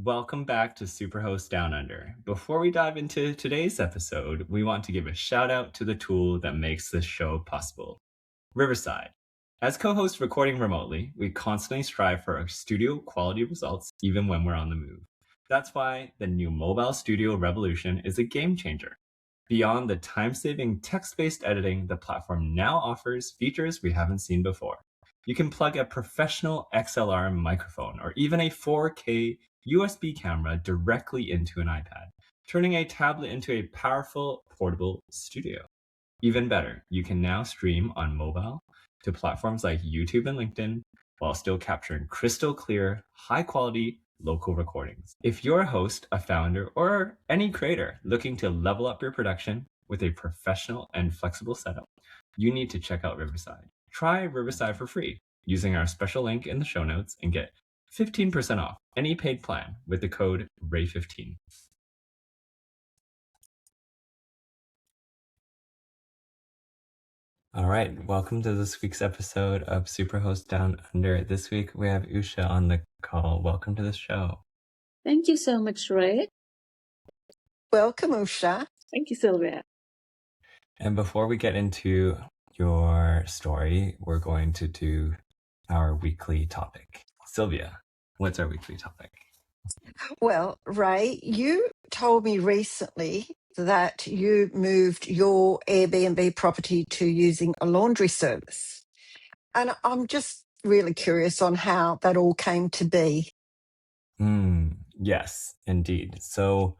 welcome back to Superhost Down Under. Before we dive into today's episode, we want to give a shout out to the tool that makes this show possible, Riverside. As co-hosts recording remotely, we constantly strive for studio quality results even when we're on the move. That's why the new mobile studio revolution is a game changer. Beyond the time-saving text-based editing, the platform now offers features we haven't seen before. You can plug a professional XLR microphone or even a 4K USB camera directly into an iPad, turning a tablet into a powerful portable studio. Even better, you can now stream on mobile to platforms like YouTube and LinkedIn while still capturing crystal clear, high quality local recordings. If you're a host, a founder, or any creator looking to level up your production with a professional and flexible setup, you need to check out Riverside. Try Riverside for free using our special link in the show notes and get 15% off any paid plan with the code RAY15. All right, welcome to this week's episode of Superhost Down Under. This week we have Usha on the call. Welcome to the show. Thank you so much, Ray. Welcome, Usha. Thank you, Silvia. And before we get into your story, we're going to do our weekly topic. Sylvia, what's our weekly topic? Well, Ray, you told me recently that you moved your Airbnb property to using a laundry service. And I'm just really curious on how that all came to be. Yes, indeed. So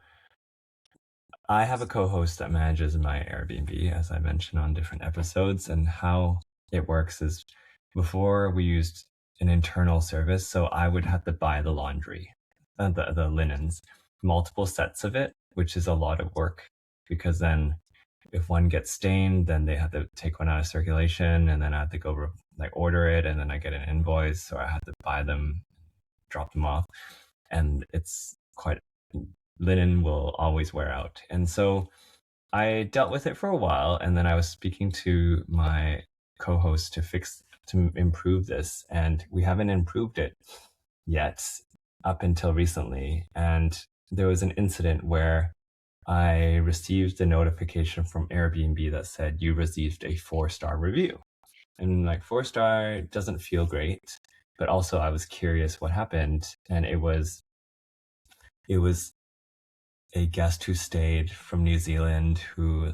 I have a co-host that manages my Airbnb, as I mentioned on different episodes, and how it works is before we used an internal service, so I would have to buy the laundry, the linens, multiple sets of it, which is a lot of work because then if one gets stained, then they have to take one out of circulation, and then I have to go order it, and then I get an invoice, so I have to buy them, drop them off, and it's quite linen will always wear out. And so I dealt with it for a while, and then I was speaking to my co-host to improve this, and we haven't improved it yet up until recently. And there was an incident where I received a notification from Airbnb that said you received a 4-star review. And 4-star doesn't feel great, but also I was curious what happened, and it was a guest who stayed from New Zealand who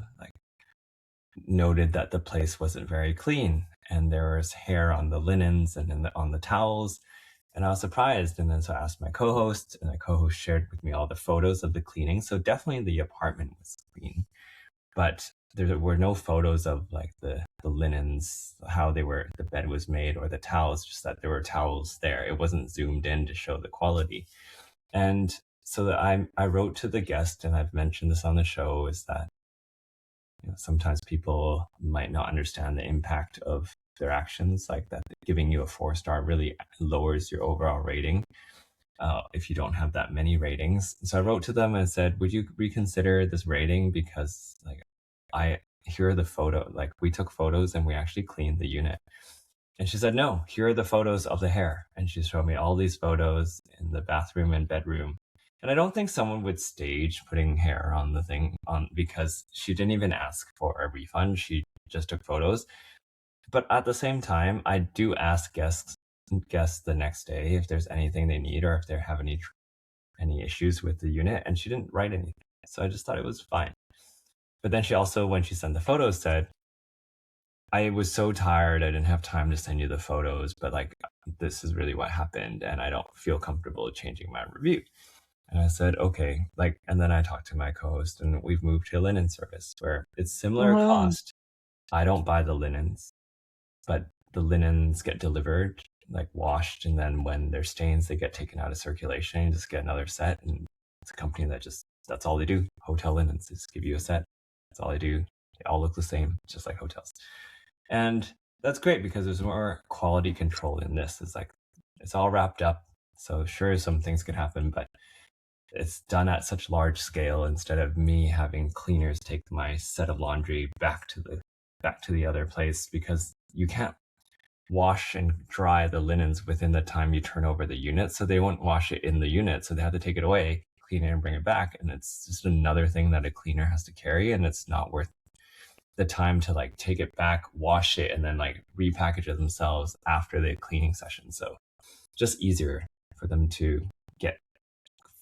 noted that the place wasn't very clean and there was hair on the linens and on the towels. And I was surprised. And then so I asked my co-host, and my co-host shared with me all the photos of the cleaning. So definitely the apartment was clean, but there were no photos of the linens, how the bed was made, or the towels, just that there were towels there. It wasn't zoomed in to show the quality. And so that I wrote to the guest, and I've mentioned this on the show, is that sometimes people might not understand the impact of their actions, like that giving you a 4-star really lowers your overall rating if you don't have that many ratings. So I wrote to them and said, would you reconsider this rating, because here are the photo, we took photos and we actually cleaned the unit. And she said, no, here are the photos of the hair. And she showed me all these photos in the bathroom and bedroom. And I don't think someone would stage putting hair on the thing because she didn't even ask for a refund. She just took photos. But at the same time, I do ask guests the next day if there's anything they need or if they have any issues with the unit. And she didn't write anything. So I just thought it was fine. But then she also, when she sent the photos, said, I was so tired, I didn't have time to send you the photos, but this is really what happened, and I don't feel comfortable changing my review. And I said, okay, and then I talked to my co-host, and we've moved to a linen service where it's similar cost. I don't buy the linens, but the linens get delivered, washed, and then when they're stains, they get taken out of circulation and just get another set. And it's a company that that's all they do. Hotel linens, they just give you a set. That's all they do. They all look the same, just like hotels. And that's great because there's more quality control in this. It's all wrapped up. So sure, some things could happen, but it's done at such large scale instead of me having cleaners take my set of laundry back to the other place, because you wash and dry the linens within the time you turn over the unit. So they won't wash it in the unit. So they have to take it away, clean it, and bring it back. And it's just another thing that a cleaner has to carry. And it's not worth the time to like take it back, wash it, and then like repackage it themselves after the cleaning session. So just easier for them to get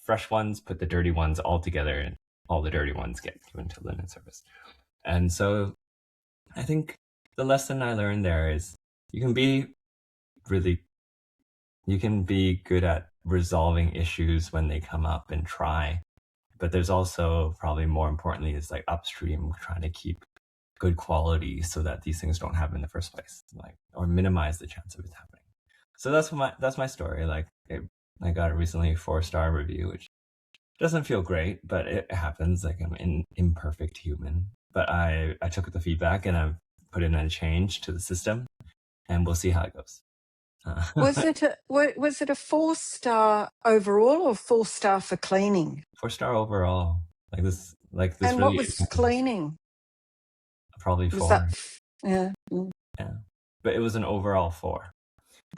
fresh ones, put the dirty ones all together, and all the dirty ones get given to linen service. And so I think the lesson I learned there is you can be good at resolving issues when they come up and try. But there's also, probably more importantly, is like upstream trying to keep good quality so that these things don't happen in the first place, like, or minimize the chance of it happening. So that's my story. Like I got recently a 4-star review, which doesn't feel great, but it happens. Like I'm an imperfect human. But I took the feedback and I've put in a change to the system, and we'll see how it goes. Was it a 4-star overall or 4-star for cleaning? 4-star overall. Like this And really what was cleaning? probably 4. Was that? Yeah. Yeah, but it was an overall 4.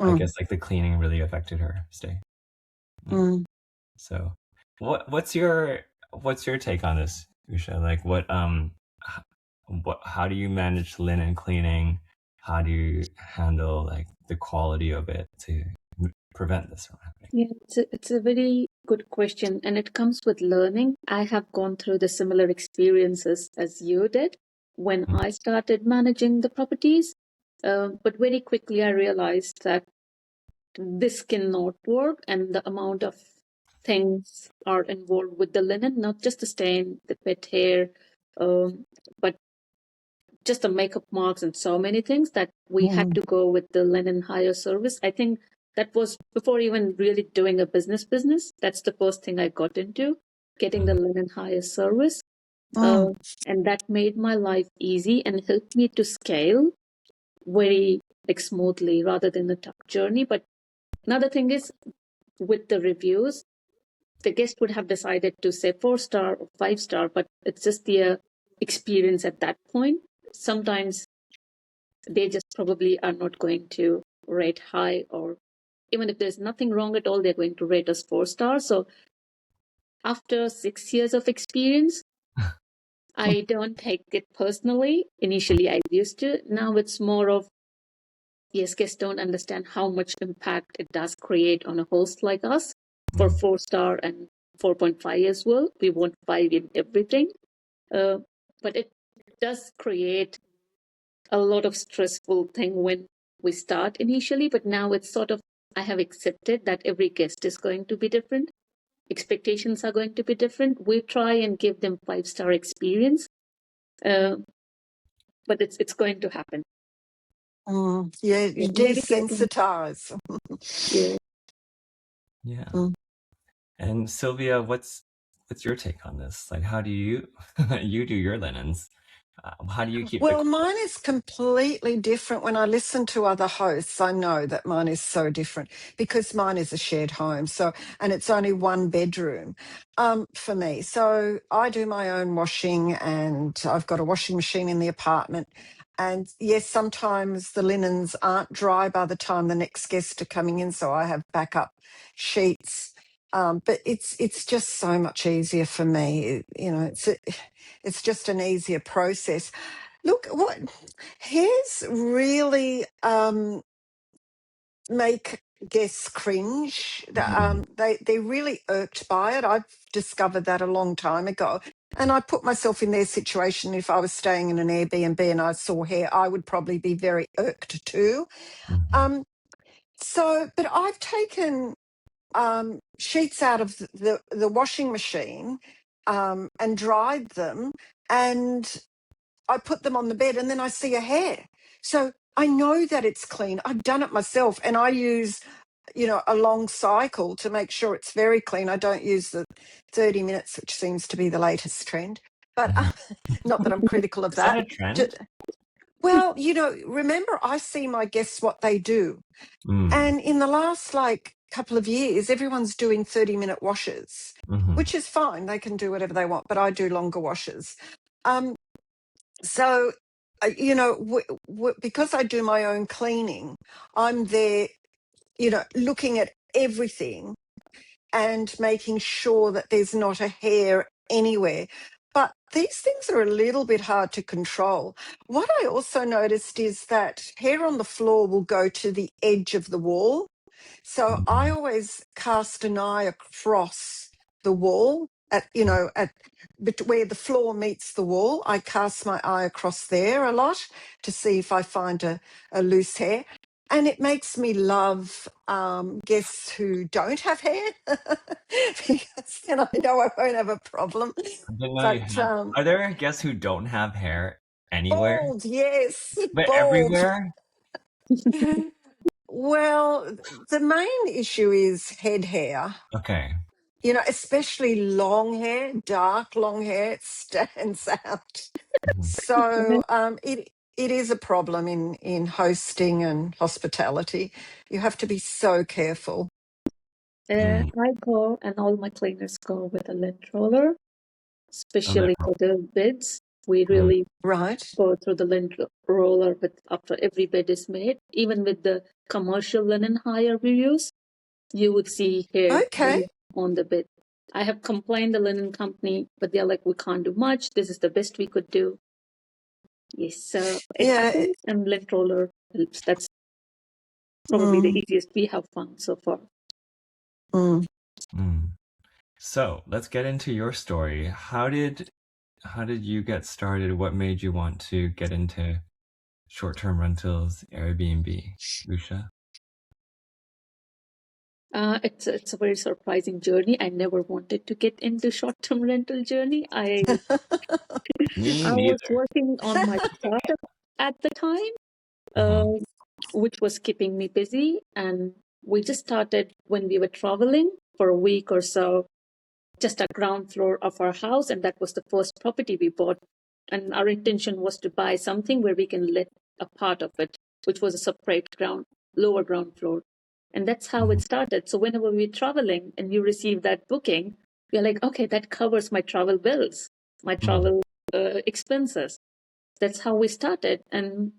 I guess like the cleaning really affected her stay. So what's your take on this, Usha? Like how do you manage linen cleaning? How do you handle like the quality of it to prevent this from happening? Yeah, it's a very good question, and it comes with learning. I have gone through the similar experiences as you did when I started managing the properties, but very quickly I realized that this cannot work, and the amount of things are involved with the linen, not just the stain, the pet hair, but just the makeup marks and so many things, that we had to go with the linen hire service. I think that was before even really doing a business. That's the first thing I got into, getting the linen hire service. And that made my life easy and helped me to scale very smoothly rather than a tough journey. But another thing is, with the reviews, the guest would have decided to say 4-star or 5-star, but it's just their experience at that point. Sometimes they just probably are not going to rate high, or even if there's nothing wrong at all, they're going to rate us 4-star. So after 6 years of experience, I don't take it personally. Initially, I used to. Now it's more of, yes, guests don't understand how much impact it does create on a host like us for 4-star and 4.5 as well. We want 5 in everything. But it does create a lot of stressful thing when we start initially. But now it's sort of, I have accepted that every guest is going to be different. Expectations are going to be different. We try and give them 5-star experience. But it's going to happen. Yeah, you desensitize. Yeah. And Silvia, what's your take on this? Like, how do you you do your linens? How do you keep Mine is completely different. When I listen to other hosts, I know that mine is so different because mine is a shared home. So, and it's only 1 bedroom for me. So I do my own washing, and I've got a washing machine in the apartment. And yes, sometimes the linens aren't dry by the time the next guests are coming in. So I have backup sheets. But it's just so much easier for me. It's just an easier process. Look, what hairs really make guests cringe. They're really irked by it. I've discovered that a long time ago. And I put myself in their situation. If I was staying in an Airbnb and I saw hair, I would probably be very irked too. But I've taken sheets out of the washing machine and dried them, and I put them on the bed, and then I see a hair. So I know that it's clean. I've done it myself, and I use, a long cycle to make sure it's very clean. I don't use the 30 minutes, which seems to be the latest trend. But not that I'm critical of Is that a trend? Well, remember, I see my guests what they do. And in the last couple of years, everyone's doing 30-minute washes, which is fine. They can do whatever they want, but I do longer washes. So because I do my own cleaning, I'm there, looking at everything and making sure that there's not a hair anywhere. But these things are a little bit hard to control. What I also noticed is that hair on the floor will go to the edge of the wall. So I always cast an eye across the wall where the floor meets the wall. I cast my eye across there a lot to see if I find a loose hair. And it makes me love guests who don't have hair because then I know I won't have a problem. I didn't know you But had. Are there guests who don't have hair anywhere, bald, yes, but bald. everywhere? Well, the main issue is head hair. Okay. Especially long hair, dark long hair, it stands out. Mhm. So it is a problem in hosting and hospitality. You have to be so careful. Mm. I go, and all my cleaners go with a lint roller, A lint especially for the beds. We Mm. really Right. go through the lint roller after every bed is made. Even with the commercial linen hire we use, you would see hair Okay. on the bed. I have complained the linen company, but they're like, we can't do much. This is the best we could do. Yes, so it Yeah. happens, and lint roller helps. That's probably the easiest we have found so far. Mm. So let's get into your story. How did you get started? What made you want to get into short-term rentals, Airbnb, Usha? It's a very surprising journey. I never wanted to get into short-term rental journey. I Me was neither. working on my startup at the time, which was keeping me busy, and we just started when we were traveling for a week or so, just a ground floor of our house, and that was the first property we bought. And our intention was to buy something where we can let a part of it, which was a separate lower ground floor. And that's how it started. So whenever we're traveling and you receive that booking, we're like, okay, that covers my travel bills, my travel expenses. That's how we started. And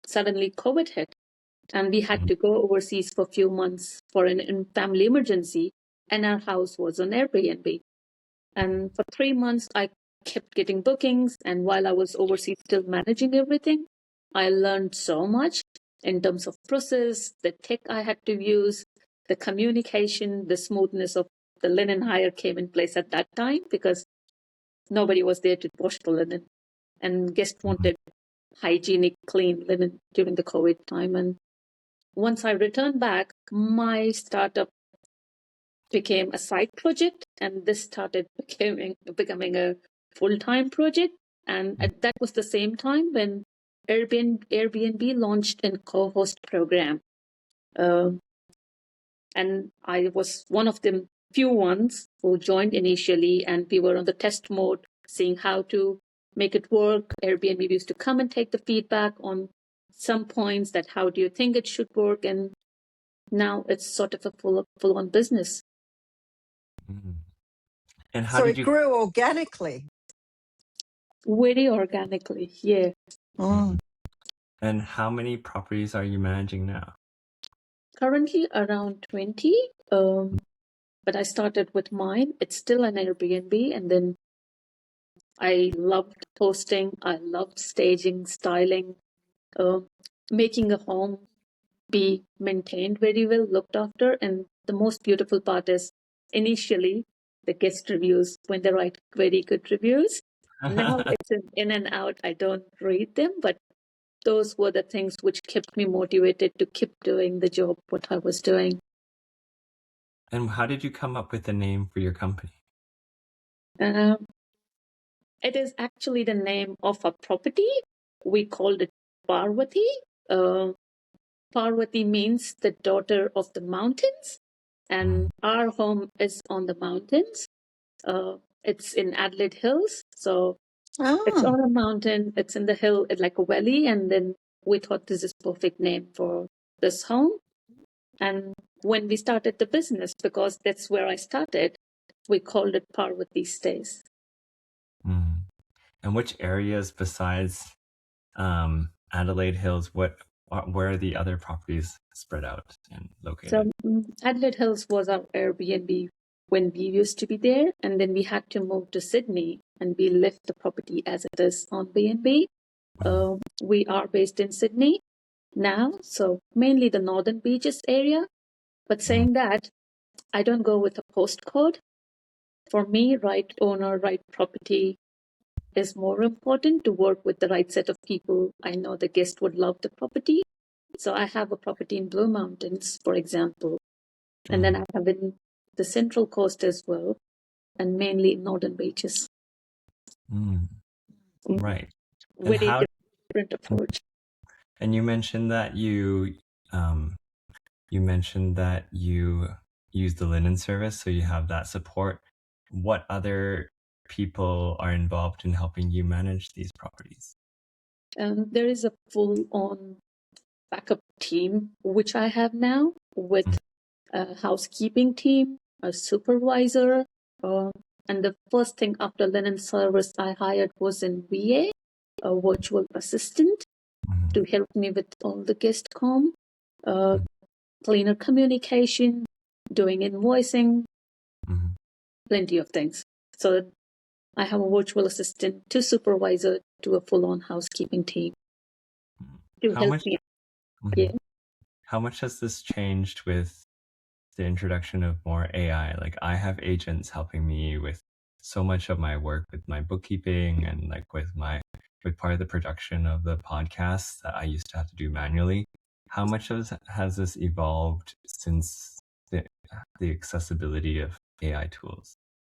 suddenly COVID hit, and we had to go overseas for a few months for an family emergency. And our house was on Airbnb. And for 3 months, I kept getting bookings. And while I was overseas still managing everything, I learned so much in terms of process, the tech I had to use, the communication, the smoothness of the linen hire came in place at that time because nobody was there to wash the linen. And guests wanted hygienic, clean linen during the COVID time. And once I returned back, my startup became a side project, and this started becoming a full-time project. And that was the same time when Airbnb launched a co-host program. And I was one of the few ones who joined initially, and we were on the test mode, seeing how to make it work. Airbnb used to come and take the feedback on some points that how do you think it should work, and now it's sort of a full-on business. And how So did it you? grew organically. Very organically, yeah. And how many properties are you managing now? Currently around 20, but I started with mine. It's still an Airbnb, and then I loved hosting. I loved staging, styling, making a home be maintained very well, looked after. And the most beautiful part is initially the guest reviews, when they write very good reviews. Now it's in and out. I don't read them, but those were the things which kept me motivated to keep doing the job, what I was doing. And how did you come up with the name for your company? It is actually the name of a property. We called it Parvatii. Parvati means the daughter of the mountains, and our home is on the mountains. It's in Adelaide Hills, so it's on a mountain. It's in the hill, it's like a valley, and then we thought this is perfect name for this home. And when we started the business, because that's where I started, we called it Parvatii Stays. And which areas besides Adelaide Hills, where are the other properties spread out and So located? Adelaide Hills was our Airbnb when we used to be there, and then we had to move to Sydney, and we left the property as it is on B&B. We are based in Sydney now, so mainly the Northern Beaches area. But saying that, I don't go with a postcode. For me, right owner, right property is more important, to work with the right set of people. I know the guest would love the property. So I have a property in Blue Mountains, for example, and then I have in the Central Coast as well, and mainly Northern Beaches. Right. And Very different approach. And you mentioned that you use the linen service, so you have that support. What other people are involved in helping you manage these properties? There is a full-on backup team, which I have now, with a housekeeping team, a supervisor, and the first thing after linen service I hired was a VA, a virtual assistant, to help me with all the guest cleaner communication, doing invoicing, plenty of things. So I have a virtual assistant, to supervisor, to a full-on housekeeping team to help me. Yeah. How much has this changed with the introduction of more AI? Like, I have agents helping me with so much of my work with my bookkeeping and like with part of the production of the podcast that I used to have to do manually. How much has this evolved since the accessibility of AI tools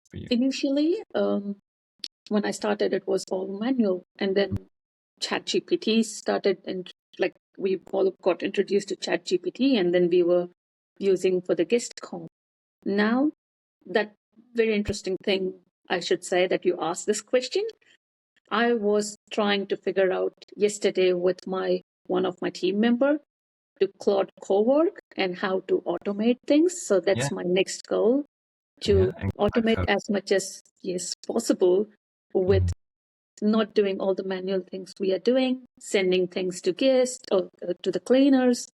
for you? Initially, when I started, it was all manual, and then ChatGPT started, and like we all got introduced to ChatGPT, and then we were using for the guest call. Now, that very interesting thing, I should say, that you asked this question, I was trying to figure out yesterday with one of my team member to Claude Cowork and how to automate things. So that's my next goal, to automate as much as possible, with not doing all the manual things we are doing, sending things to guests or to the cleaners.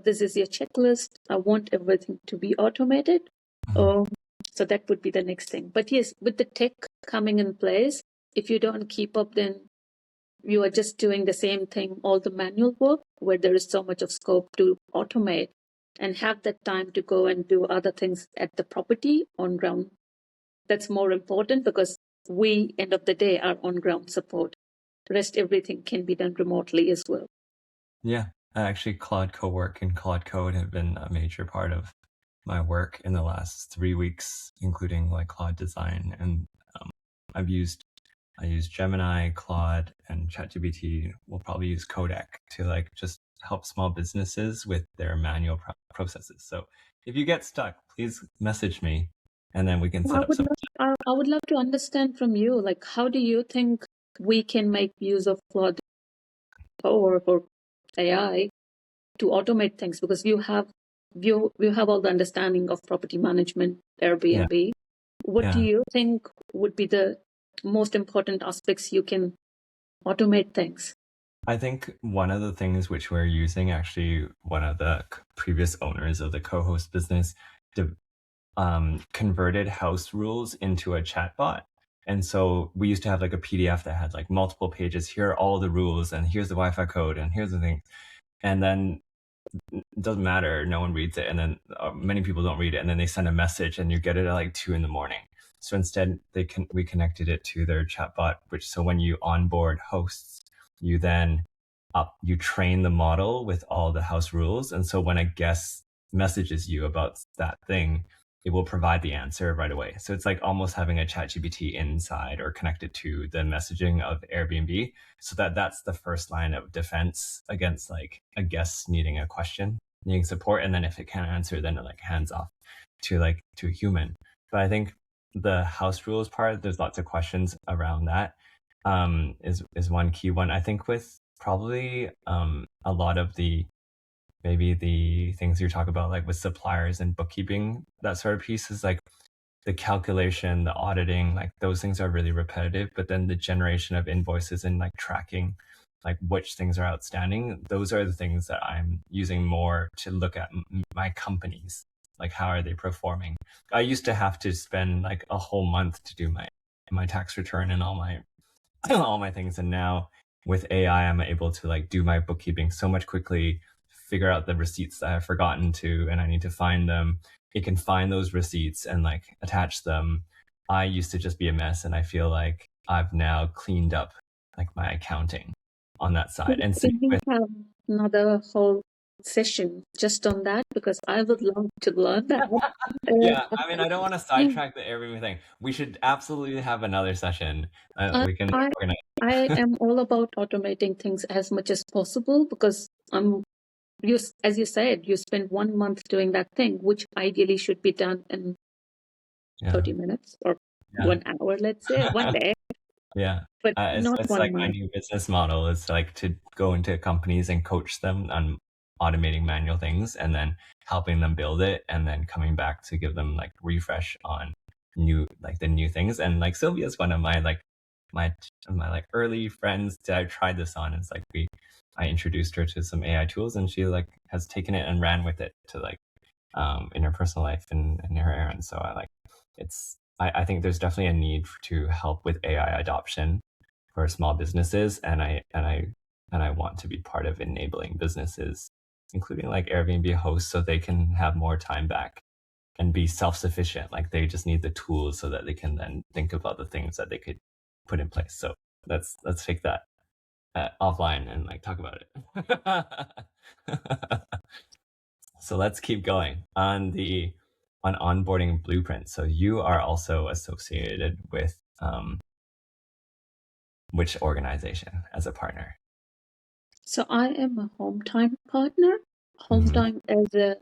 This is your checklist. I want everything to be automated. So that would be the next thing. But yes, with the tech coming in place, if you don't keep up, then you are just doing the same thing, all the manual work, where there is so much of scope to automate and have that time to go and do other things at the property on ground. That's more important, because we, end of the day, are on ground support. The rest, everything can be done remotely as well. Yeah, actually, Claude Cowork and Claude Code have been a major part of my work in the last 3 weeks, including like Claude Design. And I use Gemini, Claude, and ChatGPT. We'll probably use Codec to like just help small businesses with their manual processes. So if you get stuck, please message me, and then we can set up some. I would love to understand from you, like, how do you think we can make use of Claude or AI to automate things? Because you have all the understanding of property management, Airbnb. What do you think would be the most important aspects you can automate things? I think one of the things which we're using, actually, one of the previous owners of the co-host business converted house rules into a chatbot. And so we used to have like a PDF that had like multiple pages. Here are all the rules, and here's the Wi-Fi code, and here's the thing. And then it doesn't matter, no one reads it, and then many people don't read it, and then they send a message, and you get it at like 2 a.m. So instead, we connected it to their chatbot, so when you onboard hosts, you then you train the model with all the house rules, and so when a guest messages you about that thing, it will provide the answer right away. So it's like almost having a ChatGPT inside or connected to the messaging of Airbnb, so that's the first line of defense against like a guest needing a question, needing support, and then if it can't answer, then it like hands off to a human. But I think the house rules part, there's lots of questions around that. Is one key one. I think with probably a lot of maybe the things you're talking about, like with suppliers and bookkeeping, that sort of piece, is like the calculation, the auditing, like those things are really repetitive, but then the generation of invoices and like tracking like which things are outstanding, those are the things that I'm using more to look at my companies. Like, how are they performing? I used to have to spend like a whole month to do my tax return and all my all my things. And now with AI, I'm able to like do my bookkeeping so much quickly, figure out the receipts that I've forgotten to, and I need to find them. It can find those receipts and like attach them. I used to just be a mess, and I feel like I've now cleaned up like my accounting on that side. And same Can we with, have another whole session just on that? Because I would love to learn that. yeah, I mean, I don't want to Uh, sidetrack the Airbnb thing. We should absolutely have another session. We can I organize. I am all about automating things as much as possible because as you said, you spend 1 month doing that thing, which ideally should be done in Yeah, 30 minutes or yeah. 1 hour, let's say, one day, Yeah. but not It's like one my month. new business model is like to go into companies and coach them on automating manual things and then helping them build it and then coming back to give them like refresh on the new things. And like Sylvia's one of my like early friends that I tried this on. It's like I introduced her to some AI tools and she like has taken it and ran with it to like in her personal life and in her errands. So I think there's definitely a need to help with AI adoption for small businesses, and I want to be part of enabling businesses, including like Airbnb hosts, so they can have more time back and be self-sufficient. Like they just need the tools so that they can then think of other things that they could put in place. So let's take that offline and like talk about it. So let's keep going on onboarding blueprint. So you are also associated with which organization as a partner? So I am a Home Time partner. Home Mhm. Time is a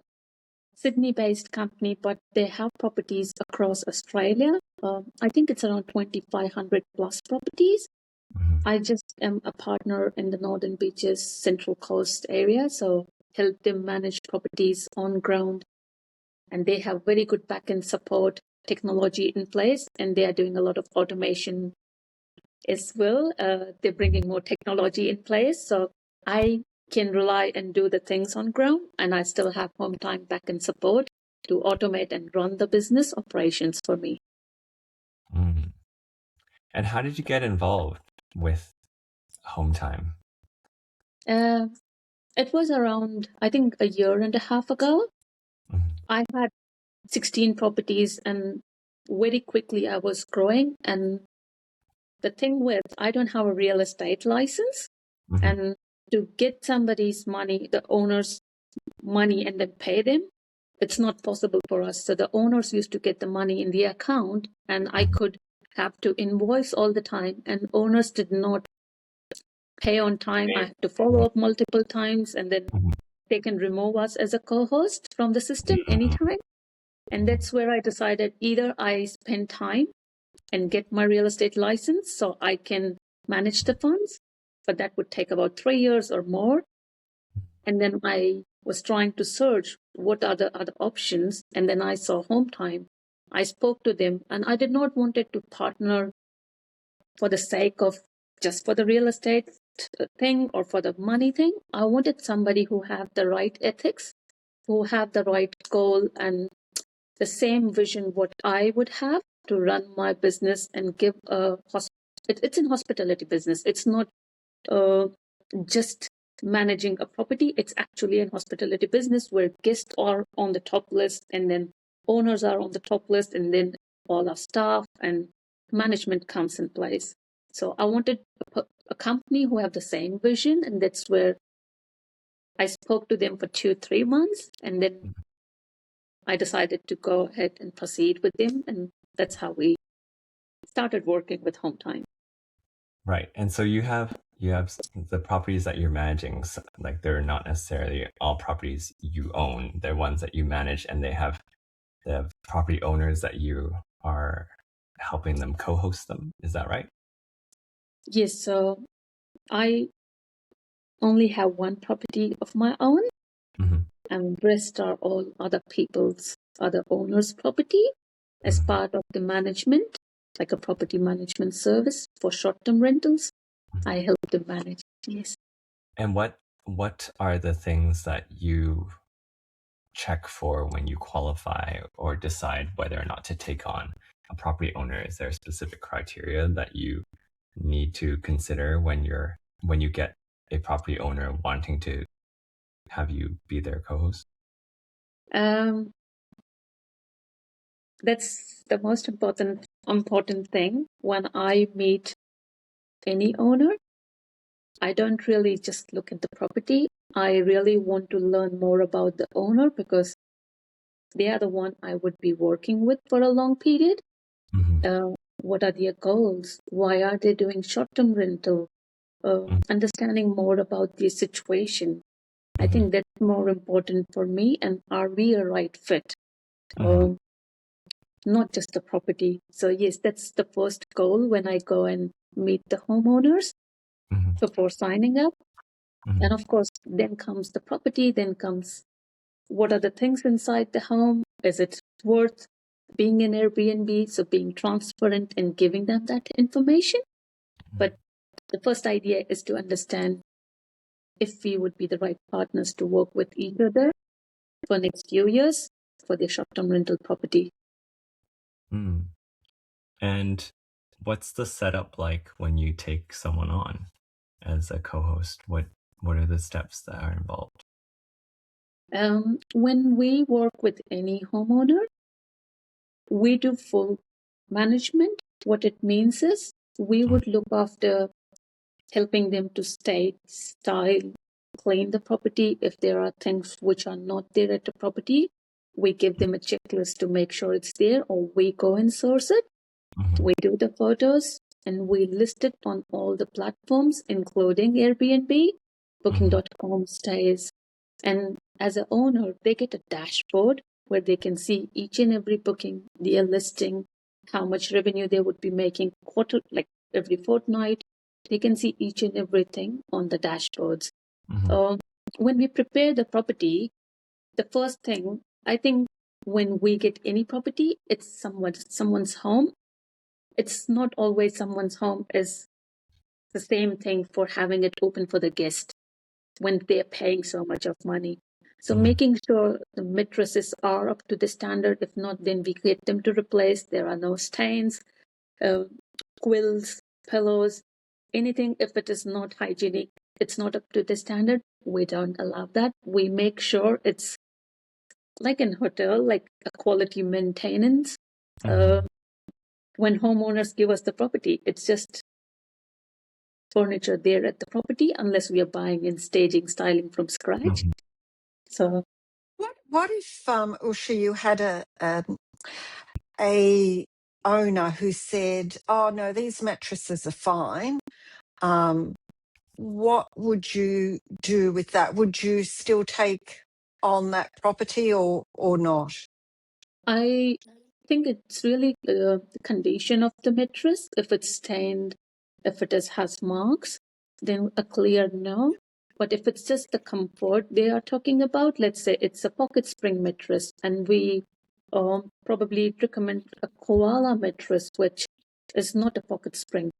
Sydney-based company, but they have properties across Australia. I think it's around 2,500 plus properties. Mhm. I just am a partner in the Northern Beaches, Central Coast area, so help them manage properties on ground. And they have very good backend support technology in place, and they are doing a lot of automation as well. They're bringing more technology in place, so I can rely and do the things on ground, and I still have Home Time backend support to automate and run the business operations for me. Mm. And how did you get involved with Home Time? Uh, it was around, I think, a year and a half ago. Mhm. I had 16 properties, and very quickly I was growing. And the thing with, I don't have a real estate license, Mhm. and to get somebody's money, the owner's money, and then pay them, it's not possible for us. So the owners used to get the money in the account, and I could have to invoice all the time, and owners did not pay on time. I had to follow up multiple times, and then Mhm. they can remove us as a co-host from the system anytime. And that's where I decided either I spend time and get my real estate license so I can manage the funds, but that would take about 3 years or more. And then I was trying to search what are the other options, and then I saw Home Time. I spoke to them, and I did not want it to partner for the sake of just for the real estate thing or for the money thing. I wanted somebody who have the right ethics, who have the right goal and the same vision what I would have to run my business and give it's in hospitality business. It's not just managing a property. It's actually an hospitality business where guests are on the top list, and then owners are on the top list, and then all our staff and management comes in place. So I wanted a company who have the same vision, and that's where I spoke to them for 2-3 months, and then I decided to go ahead and proceed with them, and that's how we started working with Home Time. Right. And so you have the properties that you're managing, like they're not necessarily all properties you own. They're ones that you manage, and they have property owners that you are helping them co-host them. Is that right? Yes, so I only have one property of my own, Mm-hmm. and rest are all other people's, other owners' property as Mm-hmm. part of the management, like a property management service for short-term rentals. I help them manage. Yes. And what are the things that you check for when you qualify or decide whether or not to take on a property owner? Is there specific criteria that you need to consider when you get a property owner wanting to have you be their co-host? Um, that's the most important thing when I meet any owner. I don't really just look at the property. I really want to learn more about the owner because they are the one I would be working with for a long period. What are their goals? Why are they doing short-term rental? Understanding more about the situation. I think that's more important for me. And are we a right fit? Not just the property. So yes, that's the first goal when I go and meet the homeowners before signing up. And of course, then comes the property, then comes what are the things inside the home? Is it worth being an Airbnb? So being transparent and giving them that information. But the first idea is to understand if we would be the right partners to work with each other for next few years for their short-term rental property. And what's the setup like when you take someone on as a co-host? What are the steps that are involved? When we work with any homeowner, we do full management. What it means is we would look after helping them to style, clean the property. If there are things which are not there at the property, we give them a checklist to make sure it's there, or we go and source it. We do the photos and we list it on all the platforms, including Airbnb, Booking.com, Stays. And as an owner, they get a dashboard where they can see each and every booking, their listing, how much revenue they would be making every fortnight. They can see each and everything on the dashboards. When we prepare the property, the first thing, I think when we get any property, it's someone's home. It's not always someone's home is the same thing for having it open for the guest when they're paying so much of money. So making sure the mattresses are up to the standard. If not, then we get them to replace. There are no stains, quills, pillows, anything. If it is not hygienic, it's not up to the standard, we don't allow that. We make sure it's like in hotel, like a quality maintenance. When homeowners give us the property, it's just furniture there at the property, unless we are buying and staging, styling from scratch. So, What if Usha, you had a owner who said, "Oh no, these mattresses are fine." What would you do with that? Would you still take on that property or not? I think it's really the condition of the mattress. If it's stained, if has marks, then a clear no. But if it's just the comfort they are talking about, let's say it's a pocket spring mattress, and we probably recommend a koala mattress, which is not a pocket spring.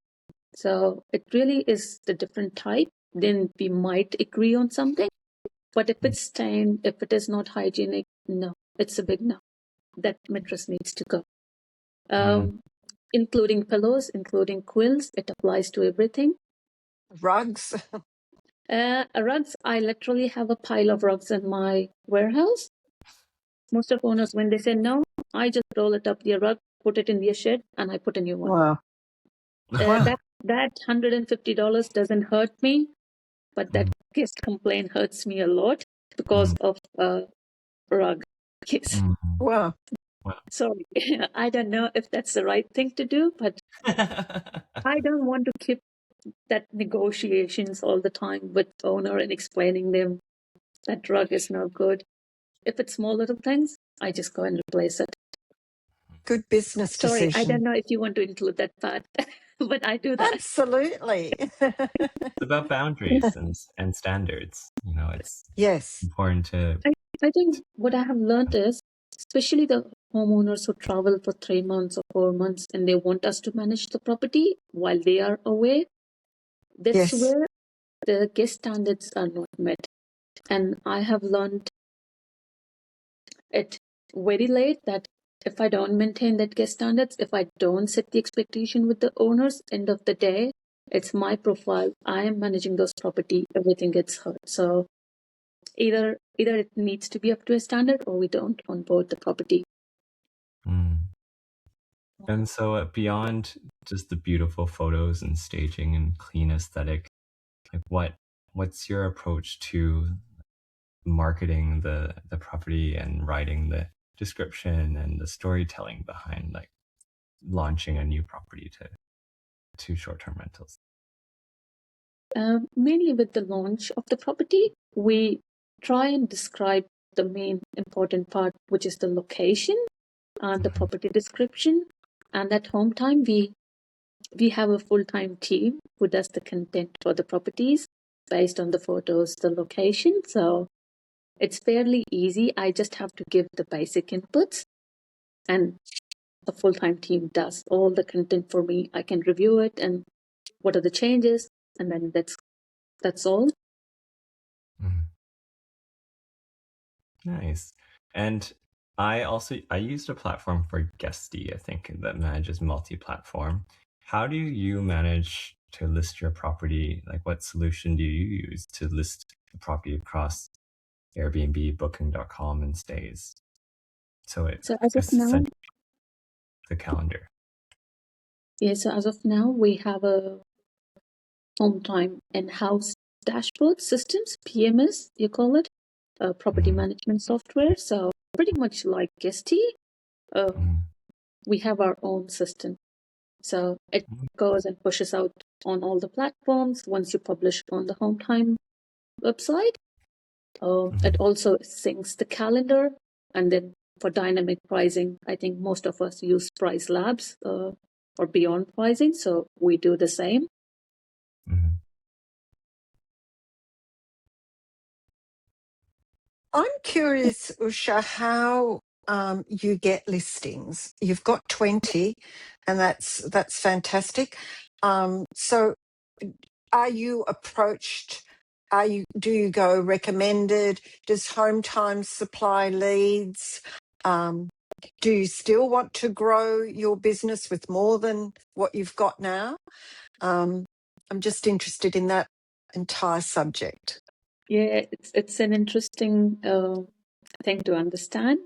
So it really is the different type. Then we might agree on something. But if it's stained, if it is not hygienic, no, it's a big no. That mattress needs to go. Including pillows, including quills. It applies to everything. Rugs? Rugs, I literally have a pile of rugs in my warehouse. Most of owners, when they say no, I just roll it up the rug, put it in the shed, and I put a new one. Wow. That $150 doesn't hurt me, but that guest complaint hurts me a lot because of rug. Yes. Wow. Sorry, I don't know if that's the right thing to do, but I don't want to keep that negotiations all the time with owner and explaining them that drug is no good. If it's small little things, I just go and replace it. Good business Sorry, decision. I don't know if you want to include that part, but I do that. Absolutely. It's about boundaries and standards. It's important to... I think what I have learned is, especially the homeowners who travel for 3 months or 4 months and they want us to manage the property while they are away, That's Yes. where the guest standards are not met. And I have learned it very late that if I don't maintain that guest standards, if I don't set the expectation with the owners, end of the day, it's my profile. I am managing those property. Everything gets hurt. So either it needs to be up to a standard or we don't onboard the property. Mm. And so beyond just the beautiful photos and staging and clean aesthetic, like what's your approach to marketing the property and writing the description and the storytelling behind like launching a new property to short-term rentals? Mainly with the launch of the property, we try and describe the main important part, which is the location and the property description. And at home time, we have a full-time team who does the content for the properties based on the photos, the location. So it's fairly easy. I just have to give the basic inputs and the full-time team does all the content for me. I can review it and what are the changes, and then that's all. Mhm. Nice. And I used a platform for Guesty, I think, that manages multi-platform. How do you manage to list your property? Like what solution do you use to list the property across Airbnb, Booking.com, and Stays? So So as of now, essentially the calendar. so as of now, we have a home time in-house dashboard systems, PMS, you call it, property Mhm. management software. So pretty much like Guesty, Mhm. we have our own system. So it goes and pushes out on all the platforms once you publish on the home time website. It Mhm. also syncs the calendar, and then for dynamic pricing, I think most of us use Price Labs or Beyond Pricing, so we do the same. Mhm. I'm curious, Usha, how you get listings. You've got 20, and that's fantastic. So are you approached? Do you go recommended? Does Home Time supply leads? Do you still want to grow your business with more than what you've got now? I'm just interested in that entire subject. Yeah, it's an interesting thing to understand.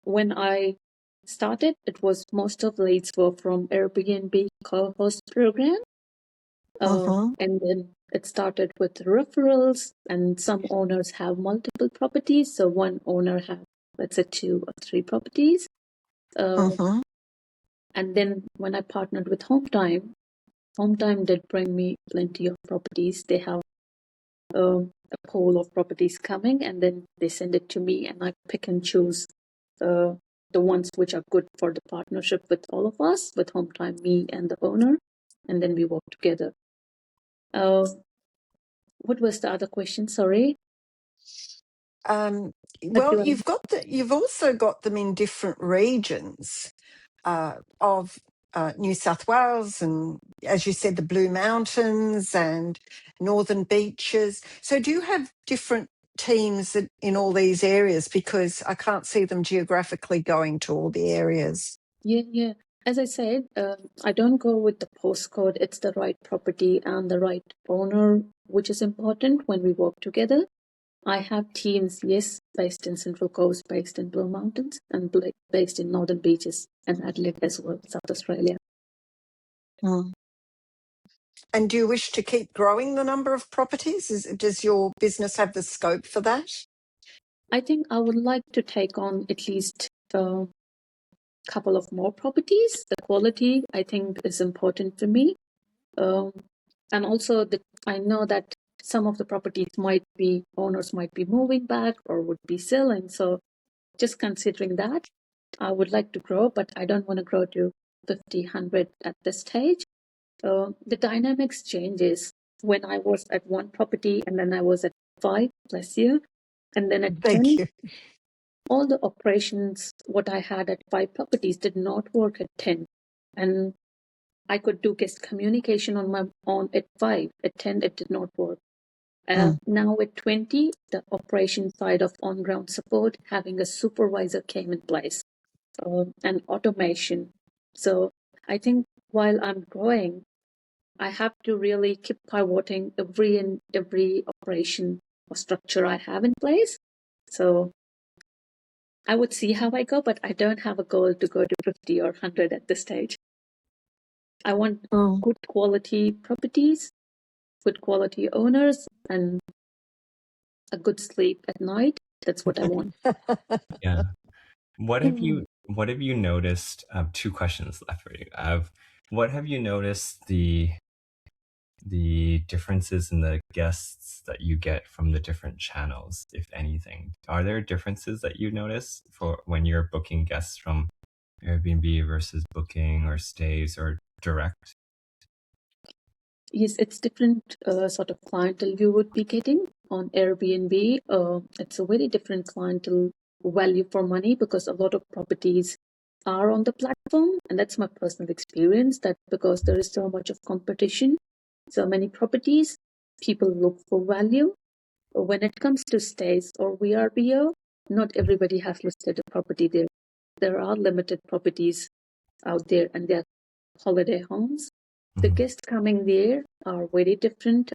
When I started, it was most of the leads were from Airbnb co-host program. Mm-hmm. And then it started with referrals, and some owners have multiple properties. So one owner has, let's say, 2 or 3 properties. Mm-hmm. And then when I partnered with Home Time did bring me plenty of properties. They have a pool of properties coming, and then they send it to me, and I pick and choose the ones which are good for the partnership with all of us, with Home Time, me, and the owner, and then we work together. Uh, what was the other question? Sorry. What Well, do I? you've also got them in different regions of New South Wales, and as you said, the Blue Mountains and Northern Beaches. So, do you have different teams in all these areas? Because I can't see them geographically going to all the areas. Yeah. As I said, I don't go with the postcode. It's the right property and the right owner, which is important when we work together. I have teams, yes, based in Central Coast, based in Blue Mountains, and based in Northern Beaches and Adelaide as well, South Australia. Mm. And do you wish to keep growing the number of properties? Does your business have the scope for that? I think I would like to take on at least a couple of more properties. The quality, I think, is important for me. And also, I know that some of the properties owners might be moving back or would be selling. So just considering that, I would like to grow, but I don't want to grow to 50, 100 at this stage. The dynamics changes when I was at one property and then I was at 5 last year. And then at Thank 10, you. all the operations, what I had at 5 properties did not work at 10. And I could do guest communication on my own at 5. At 10, it did not work. Mm. Now at 20, the operation side of on-ground support, having a supervisor came in place, and automation. So I think while I'm growing, I have to really keep pivoting every operation or structure I have in place. So I would see how I go, but I don't have a goal to go to 50 or 100 at this stage. I want Mm. good quality properties, good quality owners, and a good sleep at night. That's what I want. Yeah. What have you noticed? I have two questions left for you. What have you noticed the differences in the guests that you get from the different channels, if anything? Are there differences that you notice for when you're booking guests from Airbnb versus Booking or Stays or direct? Yes, it's different sort of clientele you would be getting on Airbnb. It's a very different clientele value for money because a lot of properties are on the platform, and that's my personal experience. That because there is so much of competition, so many properties, people look for value. When it comes to Stays or VRBO, not everybody has listed a property there. There are limited properties out there, and they're holiday homes. The Mhm. guests coming there are very different.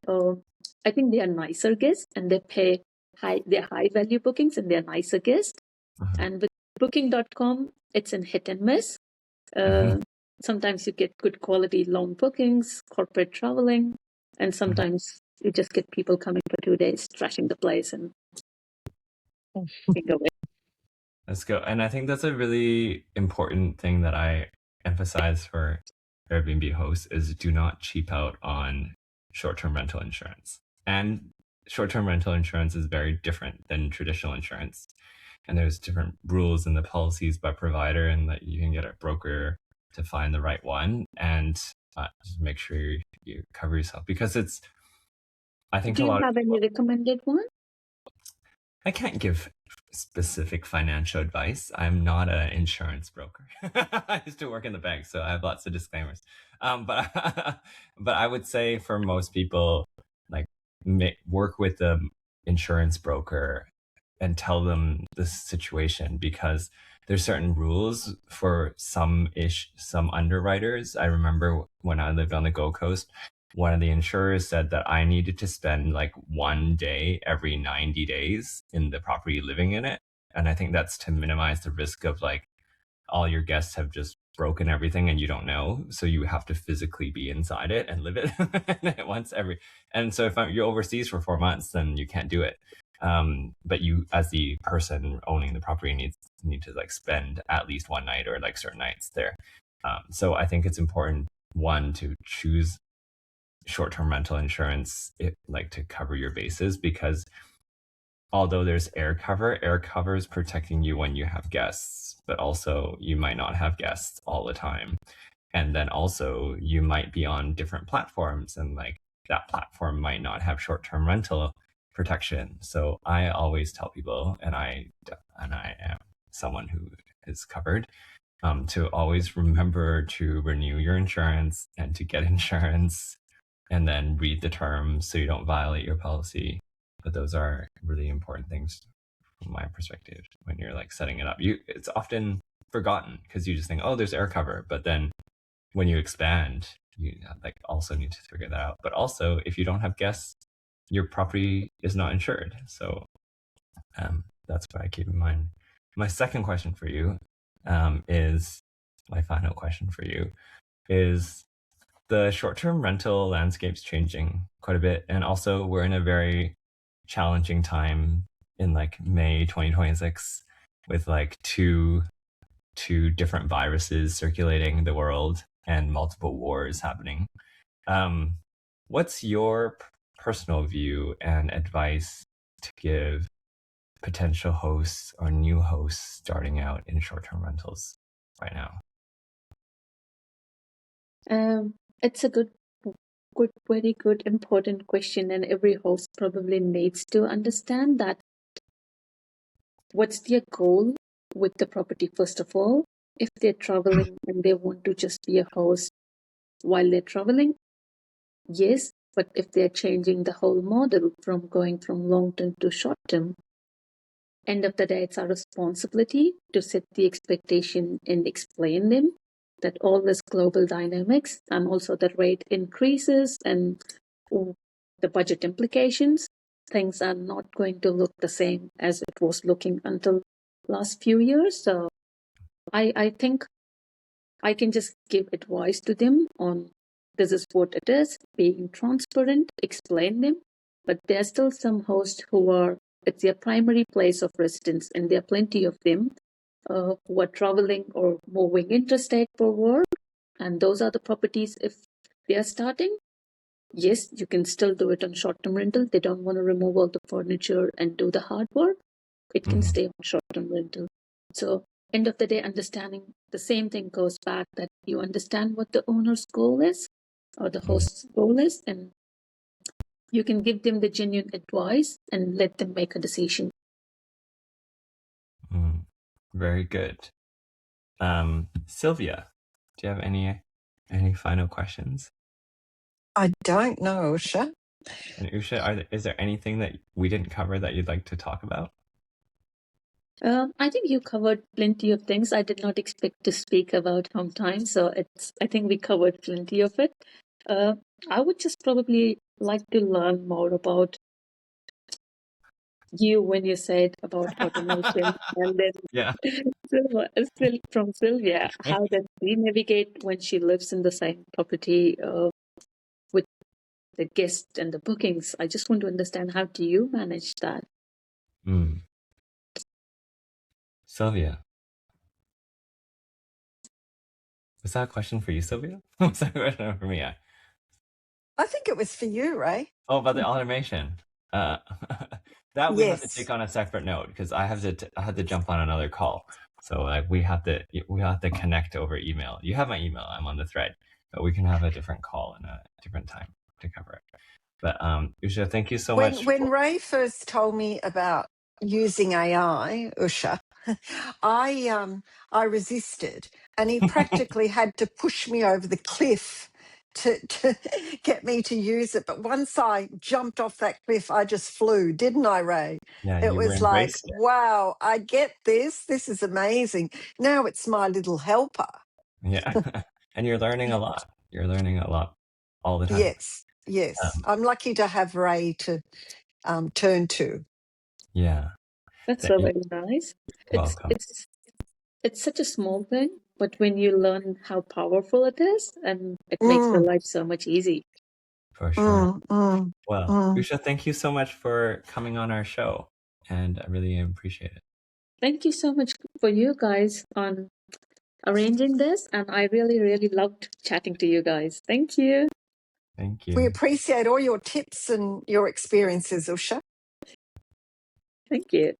I think they are nicer guests and they pay high, they're high value bookings and they're nicer guests. Uh-huh. And with booking.com, it's in hit and miss. Mhm. Sometimes you get good quality long bookings, corporate traveling, and sometimes you just get people coming for 2 days, trashing the place and walking away. Let's go. And I think that's a really important thing that I emphasize for Airbnb hosts is do not cheap out on short-term rental insurance. And short-term rental insurance is very different than traditional insurance. And there's different rules in the policies by provider, and that you can get a broker to find the right one and just make sure you cover yourself, because it's, I think Do a you lot of have any recommended one? I can't give specific financial advice. I'm not an insurance broker. I used to work in the bank, so I have lots of disclaimers. But but I would say for most people, like work with the insurance broker and tell them the situation, because there's certain rules for some underwriters. I remember when I lived on the Gold Coast, one of the insurers said that I needed to spend like 1 day every 90 days in the property living in it. And I think that's to minimize the risk of like all your guests have just broken everything and you don't know. So you have to physically be inside it and live it once every. And so if you're overseas for 4 months, then you can't do it. But you, as the person owning the property, need to like spend at least one night or like certain nights there. So I think it's important, one, to choose short-term rental insurance, like to cover your bases, because although there's air cover is protecting you when you have guests, but also you might not have guests all the time. And then also you might be on different platforms, and like that platform might not have short-term rental protection. So I always tell people, and I am someone who is covered, to always remember to renew your insurance and to get insurance, and then read the terms so you don't violate your policy. But those are really important things from my perspective when you're like setting it up. It's often forgotten because you just think, oh, there's air cover. But then when you expand, you like also need to figure that out. But also, if you don't have guests, your property is not insured. So that's what I keep in mind. My second question for you is my final question for you is, the short-term rental landscape's changing quite a bit. And also we're in a very challenging time in like May 2026 with like two different viruses circulating the world and multiple wars happening. What's your personal view and advice to give potential hosts or new hosts starting out in short-term rentals right now? It's a very good, important question, and every host probably needs to understand that. What's their goal with the property, first of all? If they're traveling and they want to just be a host, while they're traveling? Yes, but if they're changing the whole model from going from long term to short term, end of the day, it's our responsibility to set the expectation and explain them that all this global dynamics and also the rate increases and the budget implications, things are not going to look the same as it was looking until last few years. So I think I can just give advice to them on this is what it is, being transparent, explain them. But there are still some hosts who are, it's their primary place of residence, and there are plenty of them who are traveling or moving interstate for work. And those are the properties, if they are starting, yes, you can still do it on short-term rental. They don't want to remove all the furniture and do the hard work. It can stay on short-term rental. So end of the day, understanding the same thing goes back that you understand what the owner's goal is or the host's goal is, and you can give them the genuine advice and let them make a decision. Very good. Silvia, do you have any final questions? I don't know, Usha. And Usha, is there anything that we didn't cover that you'd like to talk about? I think you covered plenty of things. I did not expect to speak about home time, so I think we covered plenty of it. I would just probably like to learn more about you when you said about automation, and then Yeah. From Sylvia, how does she navigate when she lives in the same property with the guests and the bookings? I just want to understand, how do you manage that? Sylvia. Was that a question for you, Sylvia? Was that a question for me? I think it was for you, Ray. Oh, about the automation. That we have to take Yes. on a separate note because I have to jump on another call. So we have to connect over email. You have my email. I'm on the thread, but we can have a different call in a different time to cover it. But Usha, thank you so much. When Ray first told me about using AI, Usha, I resisted, and he practically had to push me over the cliff to get me to use it. But once I jumped off that cliff, I just flew, didn't I, Ray? Yeah, It you was like, embraced it. wow, I get this. This is amazing. Now it's my little helper. Yeah, and you're learning a lot. You're learning a lot all the time. Yes. I'm lucky to have Ray to turn to. Yeah. That's so very nice. Welcome. It's such a small thing, but when you learn how powerful it is, and it makes the life so much easier. For sure. Well, Usha, thank you so much for coming on our show, and I really appreciate it. Thank you so much for you guys on arranging this, and I really, really loved chatting to you guys. Thank you. Thank you. We appreciate all your tips and your experiences, Usha. Thank you.